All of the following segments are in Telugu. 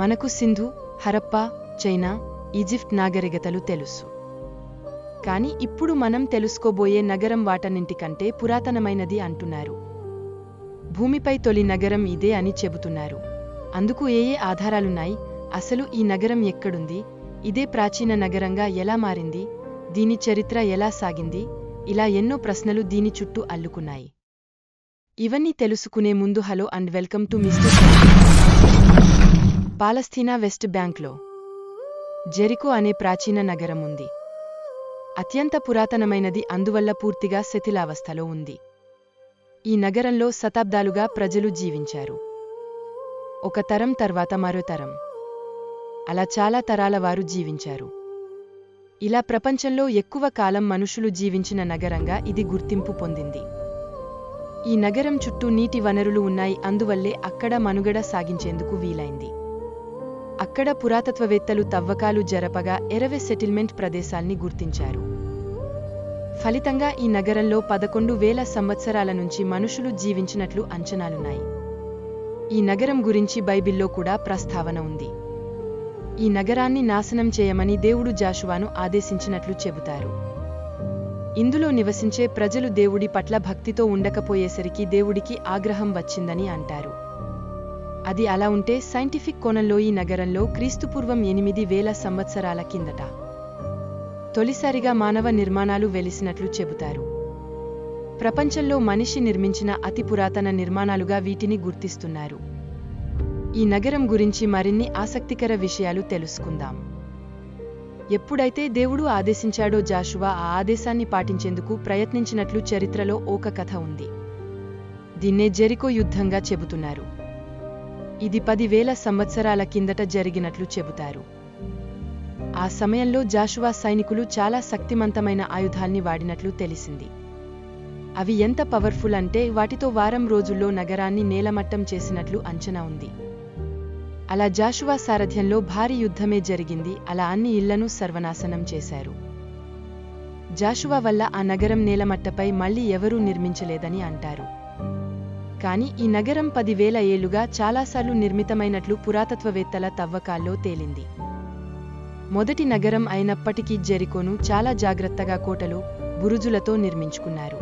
మనకు సింధు, హరప్పా, చైనా, ఈజిప్ట్ నాగరికతలు తెలుసు. కాని ఇప్పుడు మనం తెలుసుకోబోయే నగరం వాటన్నింటికంటే పురాతనమైనది అంటున్నారు. భూమిపై తొలి నగరం ఇదే అని చెబుతున్నారు. అందుకు ఏ ఆధారాలున్నాయి? అసలు ఈ నగరం ఎక్కడుంది? ఇదే ప్రాచీన నగరంగా ఎలా మారింది? దీని చరిత్ర ఎలా సాగింది? ఇలా ఎన్నో ప్రశ్నలు దీని చుట్టూ అల్లుకున్నాయి. ఇవన్నీ తెలుసుకునే ముందు hello and welcome to mister Palestine west బ్యాంక్లో జెరికో అనే ప్రాచీన నగరం ఉంది. అత్యంత పురాతనమైనది, అందువల్ల పూర్తిగా శిథిలావస్థలో ఉంది. ఈ నగరంలో శతాబ్దాలుగా ప్రజలు జీవించారు. ఒక తరం తర్వాత మరో తరం, అలా చాలా తరాల వారు జీవించారు. ఇలా ప్రపంచంలో ఎక్కువ కాలం మనుషులు జీవించిన నగరంగా ఇది గుర్తింపు పొందింది. ఈ నగరం చుట్టూ నీటి వనరులు ఉన్నాయి, అందువల్లే అక్కడ మనుగడ సాగించేందుకు వీలైంది. అక్కడ పురాతత్వవేత్తలు తవ్వకాలు జరపగా 20 సెటిల్మెంట్ ప్రదేశాల్ని గుర్తించారు. ఫలితంగా ఈ నగరంలో 11,000 సంవత్సరాల నుంచి మనుషులు జీవించినట్లు అంచనాలున్నాయి. ఈ నగరం గురించి బైబిల్లో కూడా ప్రస్తావన ఉంది. ఈ నగరాన్ని నాశనం చేయమని దేవుడు జాషువాను ఆదేశించినట్లు చెబుతారు. ఇందులో నివసించే ప్రజలు దేవుడి పట్ల భక్తితో ఉండకపోయేసరికి దేవుడికి ఆగ్రహం వచ్చిందని అంటారు. అది అలా ఉంటే సైంటిఫిక్ కోణంలో ఈ నగరంలో క్రీస్తుపూర్వం 8,000 సంవత్సరాల కిందట తొలిసారిగా మానవ నిర్మాణాలు వెలిసినట్లు చెబుతారు. ప్రపంచంలో మనిషి నిర్మించిన అతి పురాతన నిర్మాణాలుగా వీటిని గుర్తిస్తున్నారు. ఈ నగరం గురించి మరిన్ని ఆసక్తికర విషయాలు తెలుసుకుందాం. ఎప్పుడైతే దేవుడు ఆదేశించాడో జాషువా ఆ ఆదేశాన్ని పాటించేందుకు ప్రయత్నించినట్లు చరిత్రలో ఒక కథ ఉంది. దీన్నే జెరికో యుద్ధంగా చెబుతున్నారు. ఇది 10,000 సంవత్సరాల కిందట జరిగినట్లు చెబుతారు. ఆ సమయంలో జాషువా సైనికులు చాలా శక్తిమంతమైన ఆయుధాల్ని వాడినట్లు తెలిసింది. అవి ఎంత పవర్ఫుల్ అంటే వాటితో వారం రోజుల్లో నగరాన్ని నేలమట్టం చేసినట్లు అంచనా ఉంది. అలా జాషువా సారథ్యంలో భారీ యుద్ధమే జరిగింది. అలా అన్ని ఇళ్లను సర్వనాశనం చేశారు. జాషువా వల్ల ఆ నగరం నేలమట్టపై మళ్లీ ఎవరూ నిర్మించలేదని అంటారు. కాని ఈ నగరం 10,000 ఏళ్లుగా చాలాసార్లు నిర్మితమైనట్లు పురాతత్వవేత్తల తవ్వకాల్లో తేలింది. మొదటి నగరం అయినప్పటికీ జెరికోను చాలా జాగ్రత్తగా కోటలు, బురుజులతో నిర్మించుకున్నారు.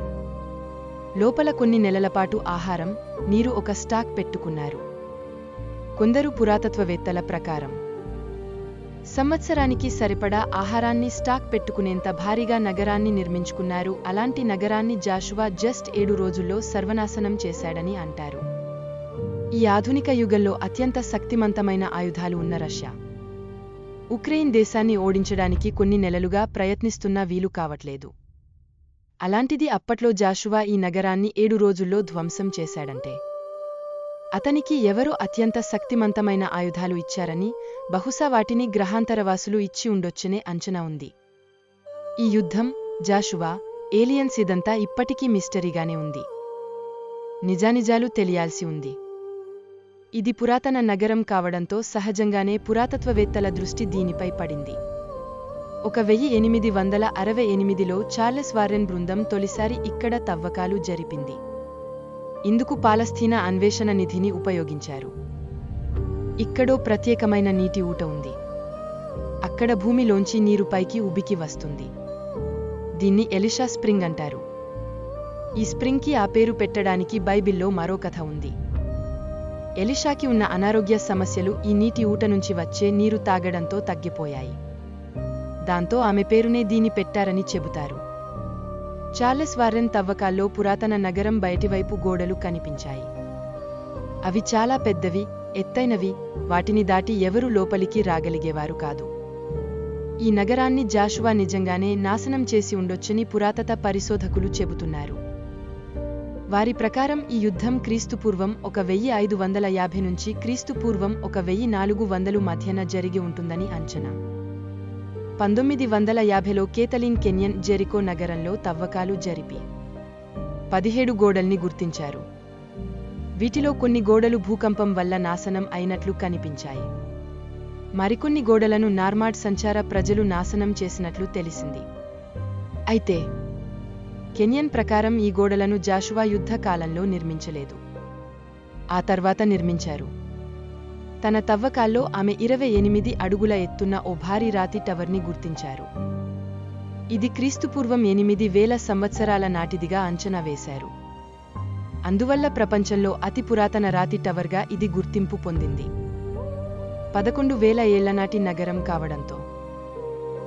లోపల కొన్ని నెలలపాటు ఆహారం, నీరు ఒక స్టాక్ పెట్టుకున్నారు. కొందరు పురాతత్వవేత్తల ప్రకారం సంవత్సరానికి సరిపడా ఆహారాన్ని స్టాక్ పెట్టుకునేంత భారీగా నగరాన్ని నిర్మించుకున్నారు. అలాంటి నగరాన్ని జాషువా జస్ట్ 7 రోజుల్లో సర్వనాశనం చేశాడని అంటారు. ఈ ఆధునిక యుగంలో అత్యంత శక్తిమంతమైన ఆయుధాలు ఉన్న రష్యా, ఉక్రెయిన్ దేశాన్ని ఓడించడానికి కొన్ని నెలలుగా ప్రయత్నిస్తున్నా వీలు కావట్లేదు. అలాంటిది అప్పట్లో జాషువా ఈ నగరాన్ని 7 రోజుల్లో ధ్వంసం చేశాడంటే అతనికి ఎవరో అత్యంత శక్తిమంతమైన ఆయుధాలు ఇచ్చారని, బహుశా వాటిని గ్రహాంతరవాసులు ఇచ్చి ఉండొచ్చనే అంచనా ఉంది. ఈ యుద్ధం, జాషువా, ఏలియన్స్ ఇదంతా ఇప్పటికీ మిస్టరీగానే ఉంది. నిజానిజాలు తెలియాల్సి ఉంది. ఇది పురాతన నగరం కావడంతో సహజంగానే పురాతత్వవేత్తల దృష్టి దీనిపై పడింది. 1868లో చార్లెస్ వారెన్ బృందం తొలిసారి ఇక్కడ తవ్వకాలు జరిపింది. ఇందుకు పాలస్తీనా అన్వేషణ నిధిని ఉపయోగించారు. ఇక్కడో ప్రత్యేకమైన నీటి ఊట ఉంది. అక్కడ భూమిలోంచి నీరు పైకి ఉబికి వస్తుంది. దీన్ని ఎలిషా స్ప్రింగ్ అంటారు. ఈ స్ప్రింగ్కి ఆ పేరు పెట్టడానికి బైబిల్లో మరో కథ ఉంది. ఎలిషాకి ఉన్న అనారోగ్య సమస్యలు ఈ నీటి ఊట నుంచి వచ్చే నీరు తాగడంతో తగ్గిపోయాయి. దాంతో ఆమె పేరునే దీని పెట్టారని చెబుతారు. చార్లెస్ వారెన్ తవ్వకాల్లో పురాతన నగరం బయటివైపు గోడలు కనిపించాయి. అవి చాలా పెద్దవి, ఎత్తైనవి. వాటిని దాటి ఎవరూ లోపలికి రాగలిగేవారు కాదు. ఈ నగరాన్ని జాషువా నిజంగానే నాశనం చేసి ఉండొచ్చని పురాతత్వ పరిశోధకులు చెబుతున్నారు. వారి ప్రకారం ఈ యుద్ధం క్రీస్తుపూర్వం 1550 నుంచి క్రీస్తుపూర్వం 1400 మధ్యన జరిగి ఉంటుందని అంచనా. 1950లో కేథలిన్ కెన్యన్ జెరికో నగరంలో తవ్వకాలు జరిపి 17 గోడల్ని గుర్తించారు. వీటిలో కొన్ని గోడలు భూకంపం వల్ల నాశనం అయినట్లు కనిపించాయి. మరికొన్ని గోడలను నార్మాడ్ సంచార ప్రజలు నాశనం చేసినట్లు తెలిసింది. అయితే కెన్యన్ ప్రకారం ఈ గోడలను జాషువా యుద్ధ కాలంలో నిర్మించలేదు, ఆ తర్వాత నిర్మించారు. తన తవ్వకాల్లో ఆమె 28 అడుగుల ఎత్తున్న ఓ భారీ రాతి టవర్ని గుర్తించారు. ఇది క్రీస్తుపూర్వం 8000 సంవత్సరాల నాటిదిగా అంచనా వేశారు. అందువల్ల ప్రపంచంలో అతి పురాతన రాతి టవర్గా ఇది గుర్తింపు పొందింది. 11,000 ఏళ్ల నాటి నగరం కావడంతో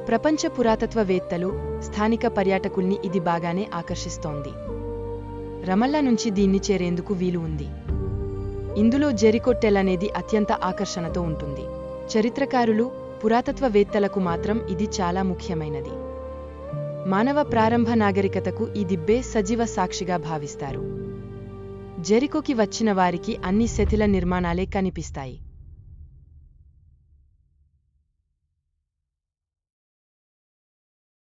ప్రపంచ పురాతత్వవేత్తలు, స్థానిక పర్యాటకుల్ని ఇది బాగానే ఆకర్షిస్తోంది. రమల్లా నుంచి దీన్ని చేరేందుకు వీలు ఉంది. ఇందులో జెరికో టెల్ అనేది అత్యంత ఆకర్షణతో ఉంటుంది. చరిత్రకారులు, పురాతత్వవేత్తలకు మాత్రం ఇది చాలా ముఖ్యమైనది. మానవ ప్రారంభ నాగరికతకు ఈ దిబ్బే సజీవ సాక్షిగా భావిస్తారు. జెరికోకి వచ్చిన వారికి అన్ని శిథిల నిర్మాణాలే కనిపిస్తాయి.